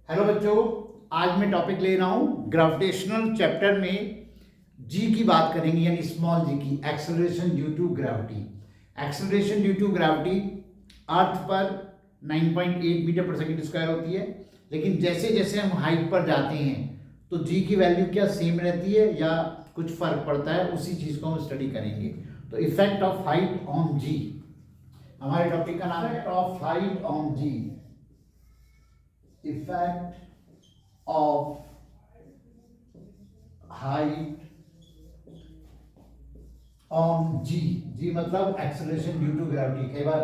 Hello बच्चों, आज मैं टॉपिक ले रहा हूँ ग्रेविटेशनल चैप्टर में जी की बात करेंगे, यानी स्मॉल जी की, acceleration due to gravity. Acceleration due to gravity earth पर 9.8 मीटर पर सेकेंड स्क्वायर होती है, लेकिन जैसे जैसे हम हाइट पर जाते हैं तो जी की वैल्यू क्या सेम रहती है या कुछ फर्क पड़ता है, उसी चीज को हम स्टडी करेंगे। तो effect of height on g, हमारे टॉपिक का नाम है of height on g. Effect of height on g. G मतलब एक्सेलरेशन ड्यू टू ग्रेविटी। कई बार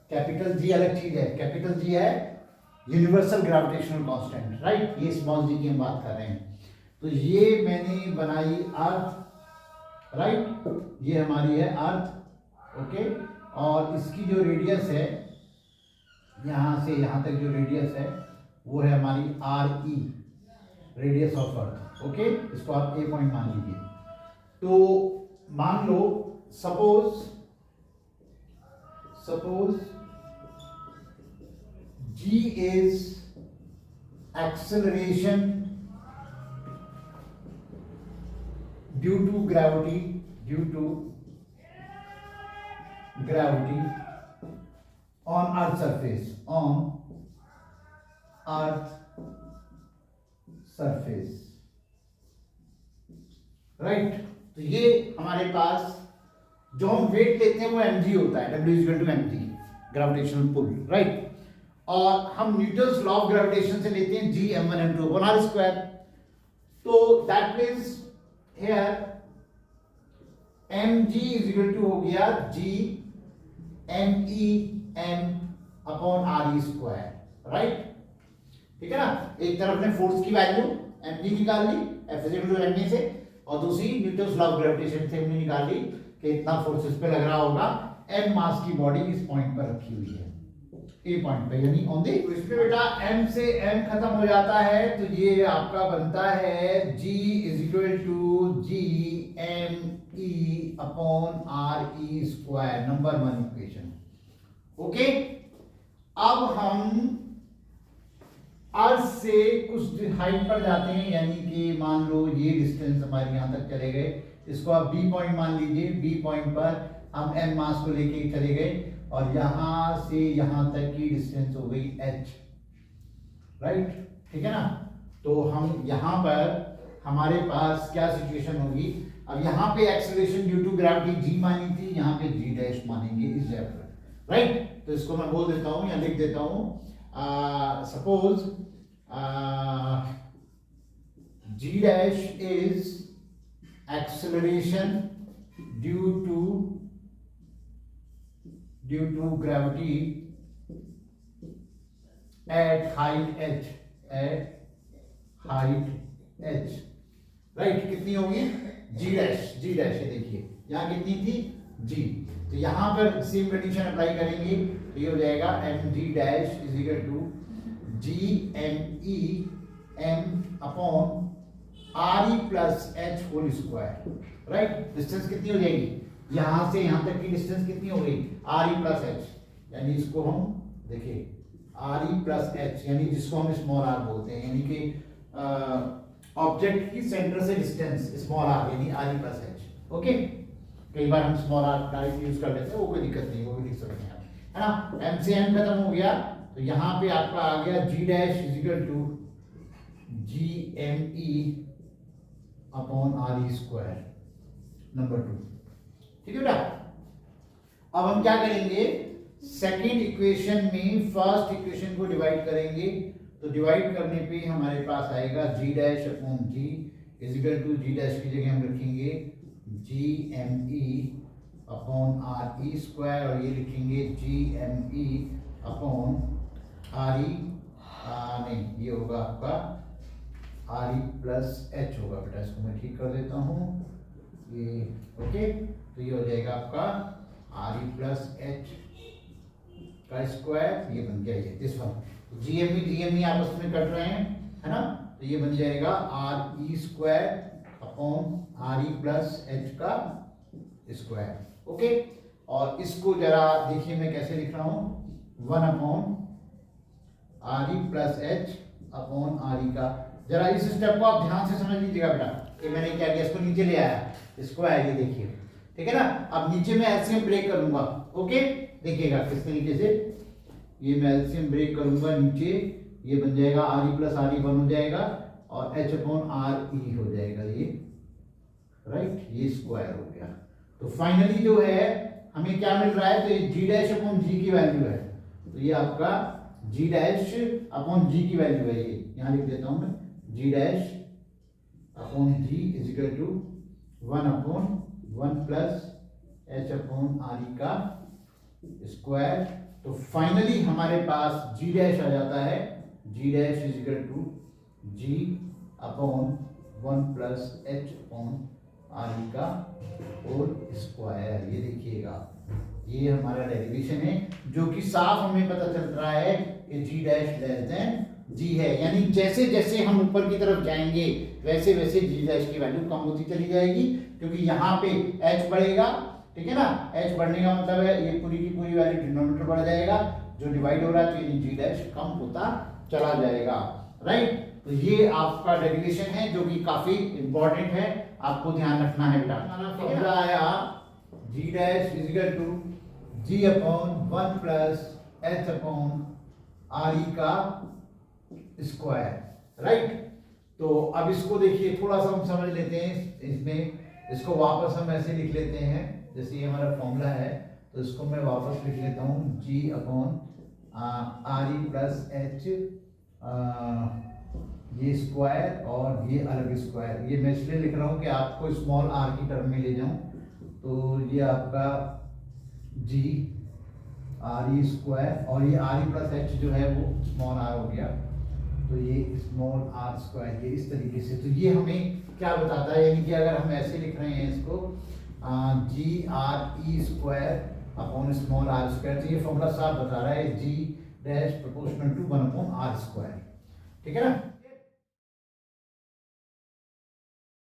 कैपिटल जी अलग चीज है, कैपिटल जी है यूनिवर्सल ग्रेविटेशनल कांस्टेंट, राइट। ये स्मॉल जी की हम बात कर रहे हैं। तो ये मैंने बनाई अर्थ, राइट। ये हमारी है अर्थ, ओके। और इसकी जो रेडियस है, यहां से यहां तक जो रेडियस है वो है हमारी R E, radius of earth, okay. इसको आप ए पॉइंट मान लीजिए। तो मान लो suppose g is acceleration due to gravity on earth surface, right. तो ये हमारे पास जो हम वेट लेते हैं वो mg होता है, W equal to mg, gravitational pull, right. और हम न्यूटन्स लॉ ऑफ ग्रेविटेशन से लेते हैं g m1 m2 upon r square. तो that means here mg is equal to हो गया g me m upon r square, right. ठीक है ना। एक तरफ ने फोर्स की वैल्यू mg निकाल ली F is equal to ma से, और दूसरी न्यूटन्स लॉ ऑफ ग्रेविटेशन से हमने निकाल ली कि इतना फोर्स इस पे लग रहा होगा। m मास की बॉडी इस पॉइंट पर रखी हुई है, ए पॉइंट पे, यानी ऑन दी। इस पे बेटा m से m खत्म हो जाता है, तो ये आपका बनता है g is equal to g m e upon r e square, number 1 equation, okay. अब हम अर्थ से कुछ हाइट पर जाते हैं, यानी कि मान लो ये डिस्टेंस हमारे यहां तक चले गए, इसको आप बी पॉइंट मान लीजिए। बी पॉइंट पर हम एम मास को लेके चले गए, और यहां से यहां तक की डिस्टेंस हो गई h, राइट। ठीक है ना। तो हम यहां पर हमारे पास क्या सिचुएशन होगी, अब यहां पे acceleration due to gravity g मानी थी, यहां पे g डैश मानेंगे इस जगह पर, राइट। तो इसको मैं बोल देता हूं या लिख देता हूं, suppose g dash is acceleration due to gravity at height h, right. कितनी होगी g dash, ये देखिए यहां कितनी थी g। तो यहां पर सेम कंडीशन अप्लाई करेंगे, तो ये हो जाएगा mg dash is equal to G M E M upon R E plus H whole square, right. Distance कितनी हो जाएगी, यहां से यहां तक की डिस्टेंस कितनी हो गई, आर ई प्लस एच, यानी इसको हम देखिए आर ई प्लस एच, यानी जिसको हम स्मॉल आर बोलते हैं, यानी कि ऑब्जेक्ट की सेंटर से डिस्टेंस स्मॉल आर, यानी are E plus H, okay. कई बार हम स्मॉल आर डायरेक्ट यूज कर लेते हैं, वो कोई दिक्कत नहीं, वो भी लिख सकते हैं, है ना। एम से एम खत्म हो गया, तो यहां पे आपका आ गया g dash is equal to G M E upon R E square, number 2। ठीक है बेटा। अब हम क्या करेंगे, सेकेंड इक्वेशन में फर्स्ट इक्वेशन को डिवाइड करेंगे। तो डिवाइड करने पे हमारे पास आएगा g dash upon g is equal to G dash की जगह हम रखेंगे G M E upon R E square, और ये लिखेंगे G M E upon R E, नहीं ये होगा आपका आर ई प्लस एच होगा बेटा। इसको मैं ठीक कर देता हूँ, ये ओके। तो ये हो जाएगा आपका आर ई प्लस एच का स्क्वायर, ये बन गया ये this one. G M E आपस में कट रहे हैं, है ना। तो ये बन जाएगा are E square upon R E plus H का स्क्वायर, ओके। और इसको जरा देखिए मैं कैसे लिख रहा हूं, 1 upon R E plus h upon R E का। जरा इस स्टेप को आप ध्यान से समझ लीजिएगा बेटा। ये मैंने क्या किया, इसको नीचे ले आया, इसको आया, ये देखिए, ठीक है ना। अब नीचे मैं एलसीएम ब्रेक करूंगा, ओके, देखिएगा किस तरीके से। ये मैं एलसीएम ब्रेक करूंगा नीचे, ये बन जाएगा are E plus R E 1 हो जाएगा और एच अपॉन आर ई हो जाएगा ये, राइट, ये स्क्वायर हो गया। तो फाइनली जो है हमें क्या मिल रहा है, तो ये जी डैश अपॉन जी की वैल्यू है, तो ये आपका जी डैश अपॉन जी की वैल्यू है, ये यहां लिख देता हूं मैं, g dash upon g is equal to 1 upon 1 plus h upon R E का स्क्वायर। तो फाइनली हमारे पास जी डैश आ जाता है, g dash is equal to g upon 1 plus h upon R E का होल स्क्वायर। ये देखिएगा, ये हमारा डेरिवेशन है जो कि साफ हमें पता चल रहा है कि जी डैश लेस देन जी है, यानी जैसे जैसे हम ऊपर की तरफ जाएंगे वैसे वैसे जी डैश की वैल्यू कम होती चली जाएगी, क्योंकि यहाँ पे h बढ़ेगा, ठीक है ना। h बढ़ने का मतलब है ये पूरी की पूरी वैल्यू डिनोमिनेटर बढ़ जाएगा, जो डिवाइड हो रहा है तो ये जी डैश कम होता चला जाएगा, राइट। तो ये आपका डेरिवेशन है जो कि काफी इंपॉर्टेंट है, आपको ध्यान रखना है बेटा। हमारा फॉर्मूला आया g dash is equal to g upon 1 plus h upon R E का स्क्वायर, राइट। तो अब इसको देखिए, थोड़ा सा हम समझ लेते हैं इसमें, इसको वापस हम ऐसे लिख लेते हैं, जैसे ये हमारा फॉर्मूला है, तो इसको मैं वापस लिख लेता हूँ g upon R E plus h, ये स्क्वायर और ये अलग स्क्वायर। ये मैं इसलिए लिख रहा हूँ कि आपको स्मॉल आर की टर्म में ले जाऊँ, तो ये आपका जी आर ई स्क्वायर और ये आर ई प्लस एच जो है वो स्मॉल आर हो गया, तो ये स्मॉल आर स्क्वायर, ये इस तरीके से। तो ये हमें क्या बताता है, यानी कि अगर हम ऐसे लिख रहे हैं इसको g R E square upon small R square, तो ये फॉर्मूला साफ बता रहा है g dash proportional to 1 upon R square, ठीक है ना।